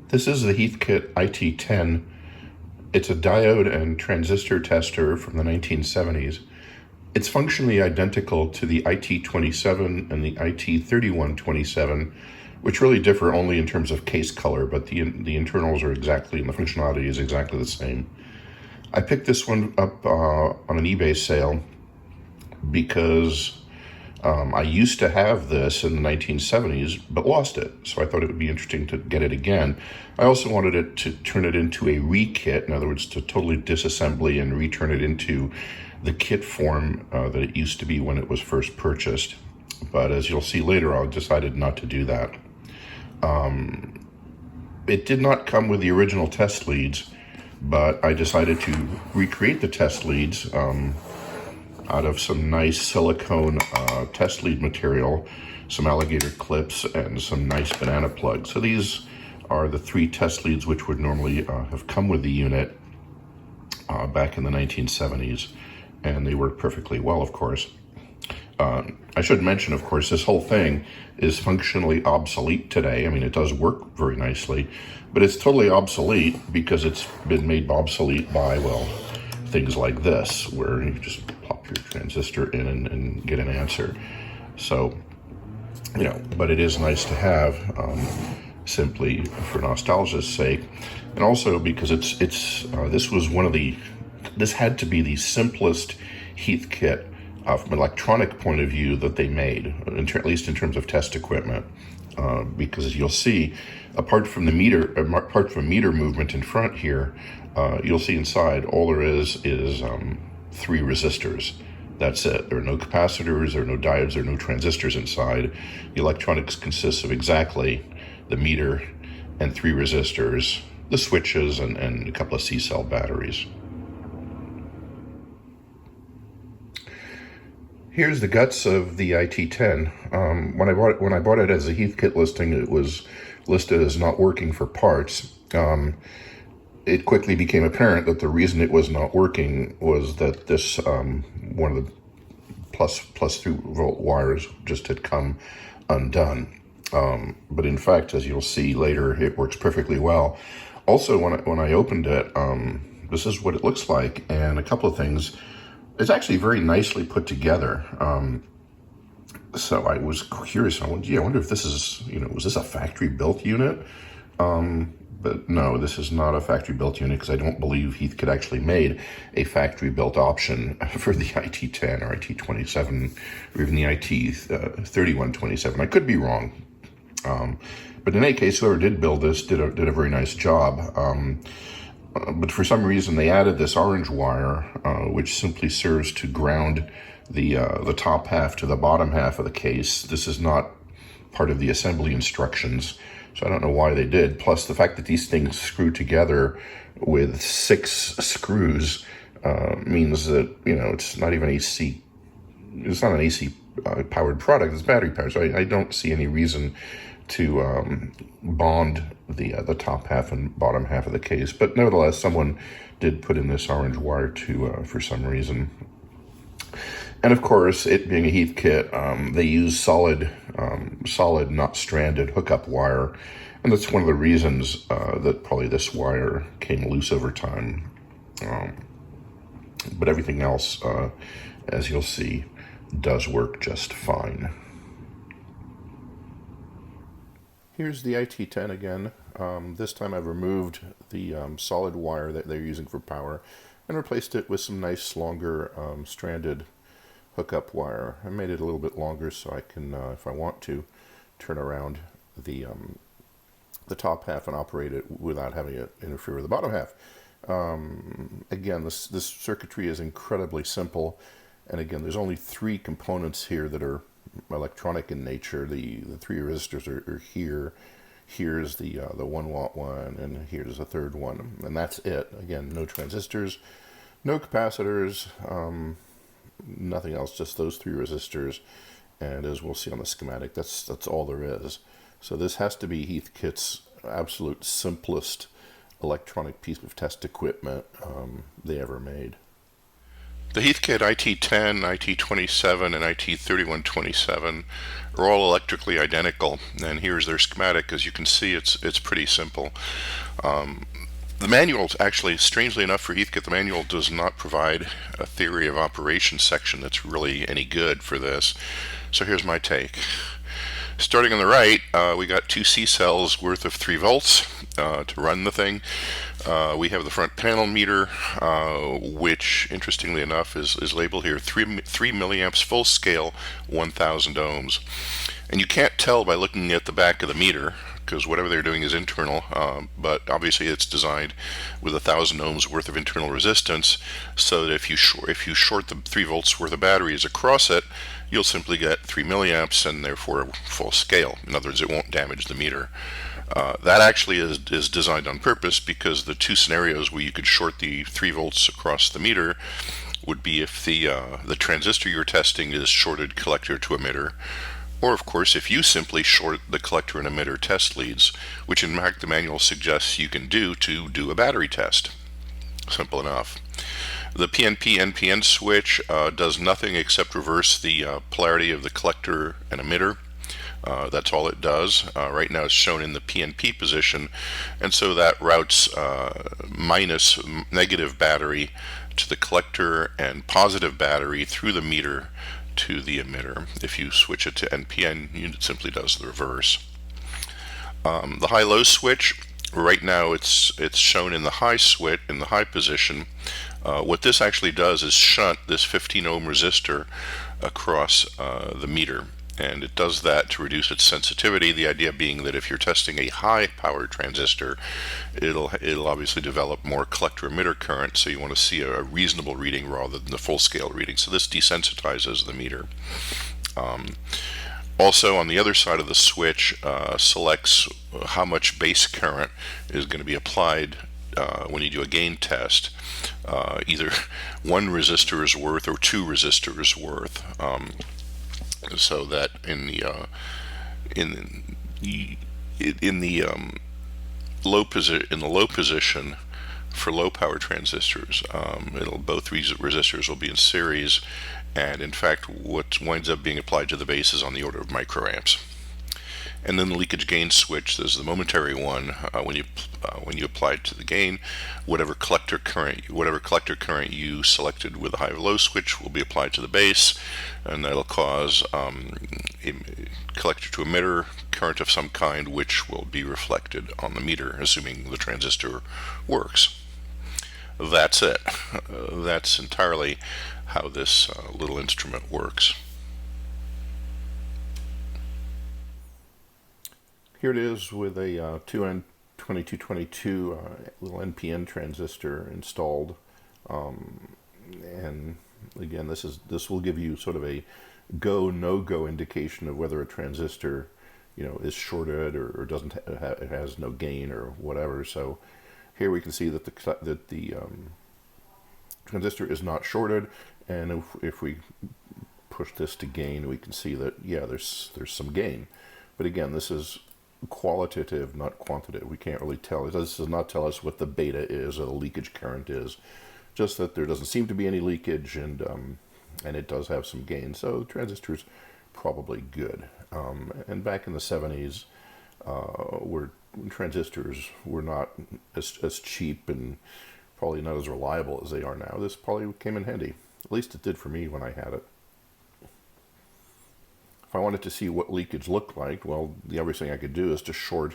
This is the Heathkit IT-10. It's a diode and transistor tester from the 1970s. It's functionally identical to the IT-27 and the IT-3127, which really differ only in terms of case color, but the internals are exactly, and the functionality is exactly the same. I picked this one up on an eBay sale because I used to have this in the 1970s, but lost it. So I thought it would be interesting to get it again. I also wanted it to turn it into a re-kit, in other words, to totally disassembly and return it into the kit form that it used to be when it was first purchased. But as you'll see later, I decided not to do that. It did not come with the original test leads, but I decided to recreate the test leads out of some nice silicone test lead material, some alligator clips, and some nice banana plugs. So these are the 3 test leads which would normally have come with the unit back in the 1970s, and they work perfectly well, of course. I should mention, of course, this whole thing is functionally obsolete today. I mean, it does work very nicely, but it's totally obsolete because it's been made obsolete by, well, things like this, where you just plop your transistor in and get an answer. So, but it is nice to have, simply for nostalgia's sake, and also because this had to be the simplest Heathkit from an electronic point of view that they made, at least in terms of test equipment. Because as you'll see, apart from meter movement in front here, you'll see inside all there is 3 resistors. That's it. There are no capacitors, there are no diodes, there are no transistors inside. The electronics consists of exactly the meter and 3 resistors, the switches, and a couple of C-cell batteries. Here's the guts of the IT-10. When I bought it as a Heathkit listing, it was listed as not working for parts. It quickly became apparent that the reason it was not working was that this one of the plus 2-volt wires just had come undone. But in fact, as you'll see later, it works perfectly well. Also, when I opened it, this is what it looks like, and a couple of things. It's actually very nicely put together. So I was curious. I wonder if this is, was this a factory-built unit? But no, this is not a factory-built unit because I don't believe Heathkit actually made a factory-built option for the IT-10 or IT-27 or even the IT-3127. I could be wrong. But in any case, whoever did build this did a very nice job. But for some reason, they added this orange wire, which simply serves to ground the top half to the bottom half of the case. This is not part of the assembly instructions, so I don't know why they did. Plus, the fact that these things screw together with 6 screws means that, it's not even AC. It's not an AC powered product. It's battery powered, so I don't see any reason to bond the top half and bottom half of the case. But nevertheless, someone did put in this orange wire for some reason. And of course, it being a Heathkit, they use solid, not stranded hookup wire. And that's one of the reasons that probably this wire came loose over time. But everything else, as you'll see, does work just fine. Here's the IT-10 again. This time I've removed the solid wire that they're using for power and replaced it with some nice longer stranded hookup wire. I made it a little bit longer so I can, if I want to, turn around the top half and operate it without having it interfere with the bottom half. Again, this circuitry is incredibly simple, and again, there's only 3 components here that are electronic in nature. The 3 resistors are here. Here's the 1-watt one, and here's the 3rd one, and that's it. Again, no transistors, no capacitors, nothing else. Just those 3 resistors, and as we'll see on the schematic, that's all there is. So this has to be Heathkit's absolute simplest electronic piece of test equipment they ever made. The Heathkit IT-10, IT-27, and IT-3127 are all electrically identical, and here's their schematic. As you can see, it's pretty simple. The manual, actually, strangely enough for Heathkit, the manual does not provide a theory of operation section that's really any good for this. So here's my take. Starting on the right, we got two C cells worth of 3 volts to run the thing. We have the front panel meter, which, interestingly enough, is labeled here 3 milliamps full scale, 1000 ohms. And you can't tell by looking at the back of the meter, because whatever they're doing is internal, but obviously it's designed with 1000 ohms worth of internal resistance, so that if you short the 3 volts worth of batteries across it, you'll simply get 3 milliamps and therefore full scale. In other words, it won't damage the meter. That actually is designed on purpose, because the two scenarios where you could short the 3 volts across the meter would be if the transistor you're testing is shorted collector to emitter, or of course if you simply short the collector and emitter test leads, which in fact the manual suggests you can do to do a battery test. Simple enough. The PNP-NPN switch does nothing except reverse the polarity of the collector and emitter. That's all it does. Right now it's shown in the PNP position, and so that routes minus negative battery to the collector and positive battery through the meter to the emitter. If you switch it to NPN, it simply does the reverse. The high-low switch, right now it's shown in the high position. What this actually does is shunt this 15 ohm resistor across the meter, and it does that to reduce its sensitivity. The idea being that if you're testing a high power transistor, it'll obviously develop more collector emitter current, so you want to see a reasonable reading rather than the full scale reading. So this desensitizes the meter. Also, on the other side of the switch, selects how much base current is going to be applied when you do a gain test, either one resistor's worth or two resistors worth, so that in the low position for low power transistors, both resistors will be in series, and in fact what winds up being applied to the base is on the order of microamps. And then the leakage gain switch is the momentary one. When you apply it to the gain, whatever collector current you selected with the high-low switch will be applied to the base, and that'll cause collector to emitter current of some kind, which will be reflected on the meter, assuming the transistor works. That's it. That's entirely how this little instrument works. Here it is with a 2N2222 little NPN transistor installed, and again, this will give you sort of a go no go indication of whether a transistor, is shorted or doesn't it has no gain or whatever. So here we can see that the transistor is not shorted, and if we push this to gain, we can see that there's some gain. But again, this is qualitative, not quantitative. We can't really tell. This does not tell us what the beta is or the leakage current is. Just that there doesn't seem to be any leakage, and it does have some gain. So the transistor's probably good. And back in the 70s, transistors were not as cheap and probably not as reliable as they are now. This probably came in handy. At least it did for me when I had it. If I wanted to see what leakage looked like, well, the other thing I could do is to short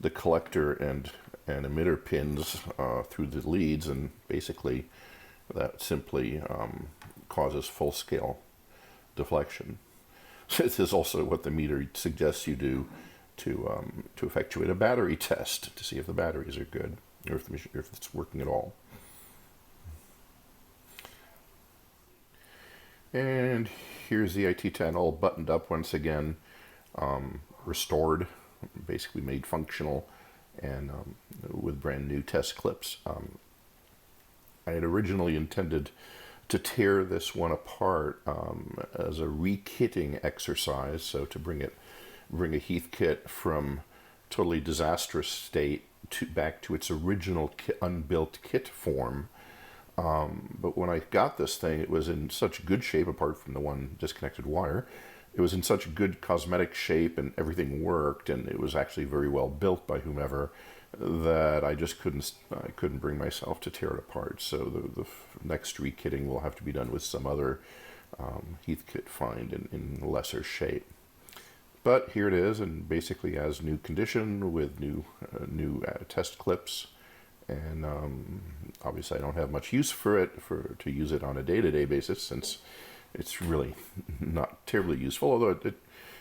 the collector and emitter pins through the leads, and basically that simply causes full-scale deflection. This is also what the meter suggests you do to effectuate a battery test to see if the batteries are good or if it's working at all. And here's the IT-10 all buttoned up once again, restored, basically made functional, and with brand new test clips. I had originally intended to tear this one apart as a re-kitting exercise, so to bring a Heathkit from totally disastrous state back to its original unbuilt kit form. But when I got this thing, it was in such good shape, apart from the one disconnected wire. It was in such good cosmetic shape and everything worked, and it was actually very well built by whomever, that I couldn't bring myself to tear it apart. So the next rekitting will have to be done with some other Heathkit find in lesser shape. But here it is, and basically as new condition with new test clips. And obviously, I don't have much use for it to use it on a day-to-day basis, since it's really not terribly useful. Although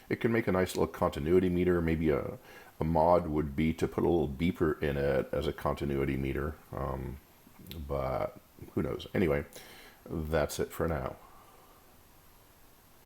it can make a nice little continuity meter. Maybe a mod would be to put a little beeper in it as a continuity meter. But who knows? Anyway, that's it for now.